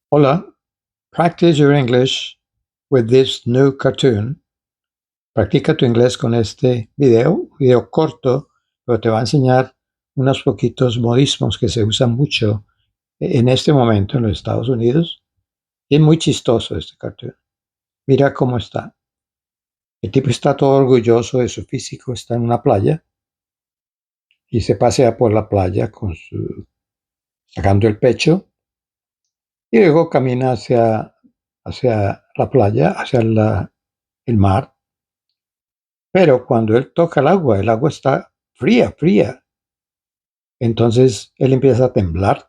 Hola, practice your English with this new cartoon. Practica tu inglés con este video corto, pero te va a enseñar unos poquitos modismos que se usan mucho en este momento en los Estados Unidos. Y es muy chistoso este cartoon. Mira cómo está. El tipo está todo orgulloso de su físico, está en una playa y se pasea por la playa sacando el pecho y luego camina hacia la playa, hacia el mar. Pero cuando él toca el agua está fría, fría. Entonces él empieza a temblar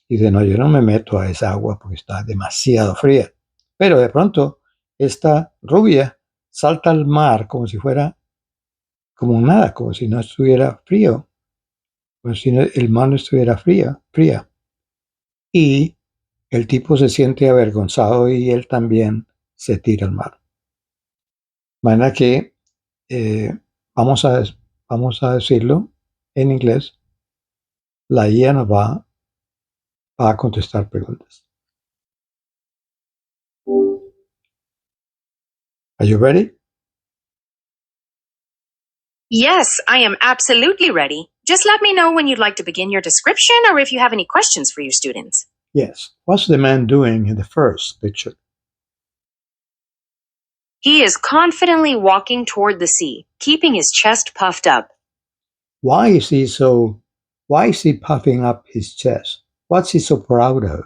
y dice, no, yo no me meto a esa agua porque está demasiado fría. Pero de pronto esta rubia salta al mar como si fuera como nada, como si no estuviera frío, como si el mar no estuviera fría. Y el tipo se siente avergonzado y él también se tira al mar. De manera que eh, vamos, a, vamos a decirlo en inglés. La IA nos va a contestar preguntas. Are you ready? Yes, I am absolutely ready. Just let me know when you'd like to begin your description or if you have any questions for your students. Yes. What's the man doing in the first picture? He is confidently walking toward the sea, keeping his chest puffed up. Why is he puffing up his chest? What's he so proud of?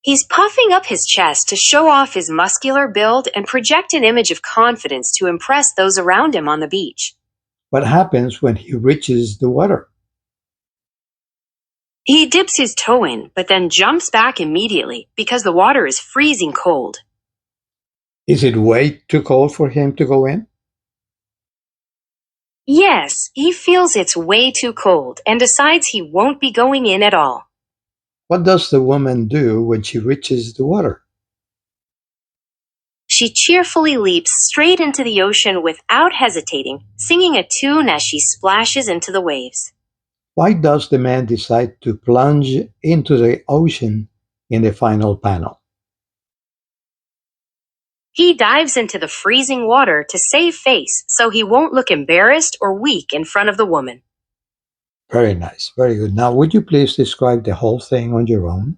He's puffing up his chest to show off his muscular build and project an image of confidence to impress those around him on the beach. What happens when he reaches the water? He dips his toe in, but then jumps back immediately because the water is freezing cold. Is it way too cold for him to go in? Yes, he feels it's way too cold and decides he won't be going in at all. What does the woman do when she reaches the water? She cheerfully leaps straight into the ocean without hesitating, singing a tune as she splashes into the waves. Why does the man decide to plunge into the ocean in the final panel? He dives into the freezing water to save face so he won't look embarrassed or weak in front of the woman. Very nice. Very good. Now, would you please describe the whole thing on your own?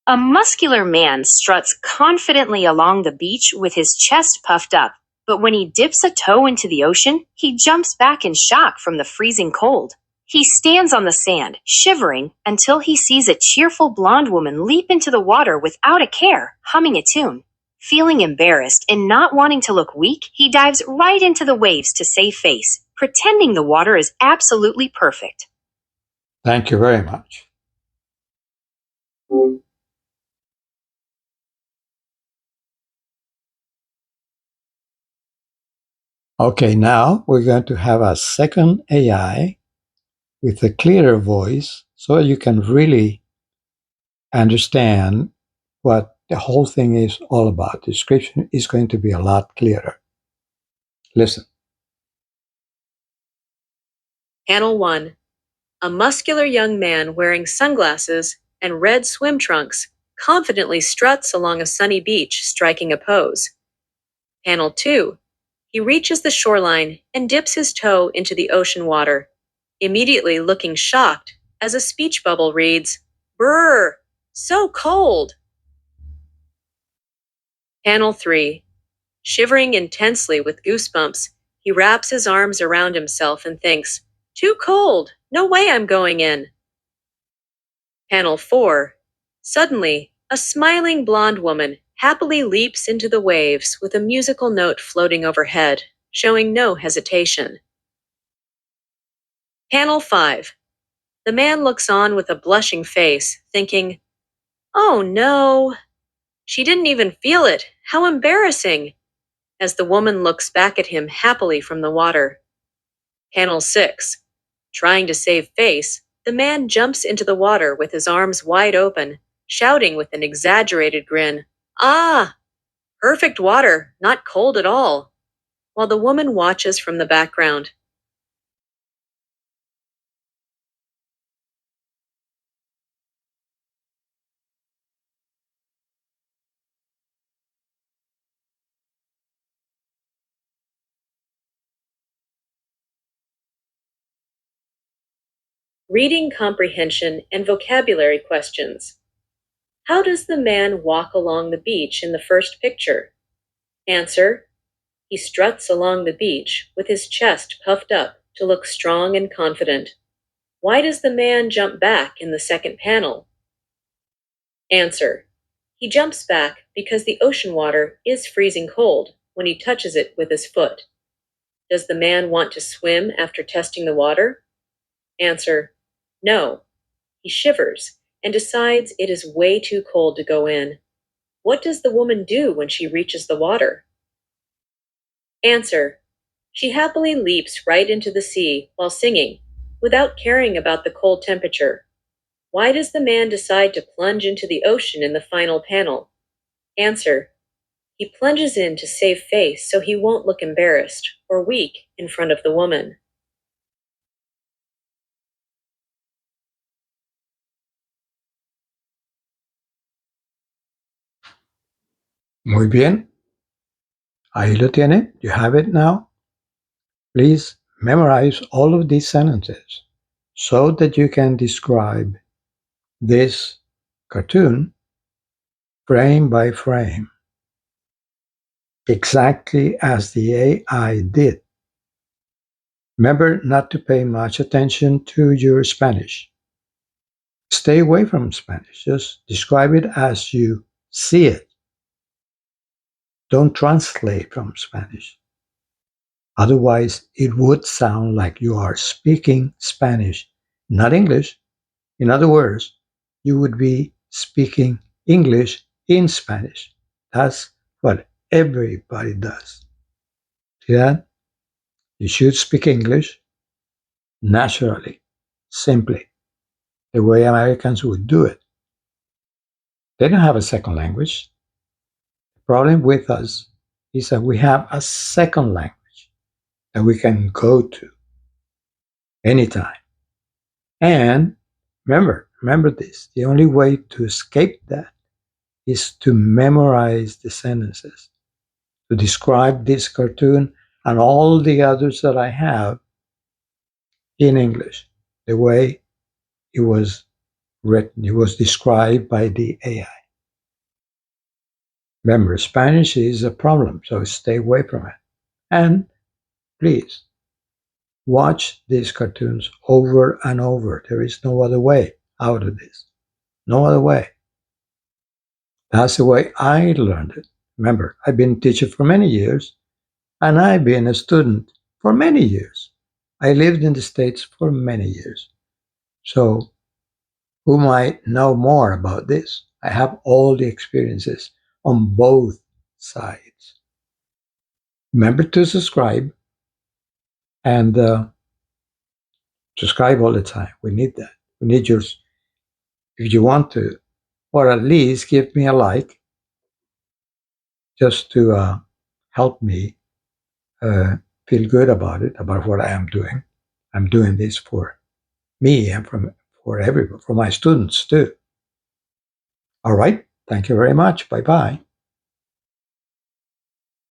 A muscular man struts confidently along the beach with his chest puffed up, but when he dips a toe into the ocean, he jumps back in shock from the freezing cold. He stands on the sand, shivering, until he sees a cheerful blonde woman leap into the water without a care, humming a tune. Feeling embarrassed and not wanting to look weak, he dives right into the waves to save face, pretending the water is absolutely perfect. Thank you very much. Okay, now we're going to have a second AI with a clearer voice so you can really understand what the whole thing is all about. The description is going to be a lot clearer. Listen. Panel 1. A muscular young man wearing sunglasses and red swim trunks confidently struts along a sunny beach, striking a pose. Panel 2. He reaches the shoreline and dips his toe into the ocean water, immediately looking shocked as a speech bubble reads, "Brr, so cold." Panel 3. Shivering intensely with goosebumps, he wraps his arms around himself and thinks, "Too cold, no way I'm going in." Panel 4. Suddenly, a smiling blonde woman happily leaps into the waves with a musical note floating overhead, showing no hesitation. Panel 5. The man looks on with a blushing face, thinking, "Oh no, she didn't even feel it. How embarrassing," as the woman looks back at him happily from the water. Panel 6. Trying to save face, the man jumps into the water with his arms wide open, shouting with an exaggerated grin, "Ah, perfect water, not cold at all," while the woman watches from the background. Reading comprehension and vocabulary questions. How does the man walk along the beach in the first picture? Answer. He struts along the beach with his chest puffed up to look strong and confident. Why does the man jump back in the second panel? Answer. He jumps back because the ocean water is freezing cold when he touches it with his foot. Does the man want to swim after testing the water? Answer. No. He shivers and decides it is way too cold to go in. What does the woman do when she reaches the water? Answer. She happily leaps right into the sea while singing, without caring about the cold temperature. Why does the man decide to plunge into the ocean in the final panel? Answer. He plunges in to save face so he won't look embarrassed or weak in front of the woman. Muy bien. Ahí lo tiene. You have it now. Please memorize all of these sentences so that you can describe this cartoon frame by frame, exactly as the AI did. Remember not to pay much attention to your Spanish. Stay away from Spanish. Just describe it as you see it. Don't translate from Spanish. Otherwise, it would sound like you are speaking Spanish, not English. In other words, you would be speaking English in Spanish. That's what everybody does. See that? You should speak English naturally, simply, the way Americans would do it. They don't have a second language. The problem with us is that we have a second language that we can go to anytime. And remember this, the only way to escape that is to memorize the sentences, to describe this cartoon and all the others that I have in English, the way it was written, it was described by the AI. Remember, Spanish is a problem, so stay away from it. And please, watch these cartoons over and over. There is no other way out of this. No other way. That's the way I learned it. Remember, I've been a teacher for many years, and I've been a student for many years. I lived in the States for many years. So, who might know more about this? I have all the experiences on both sides. Remember to subscribe and subscribe all the time. We need that. We need yours. If you want to, or at least give me a like just to help me feel good about it, about what I am doing. I'm doing this for me and for everyone, for my students too. All right. Thank you very much. Bye bye.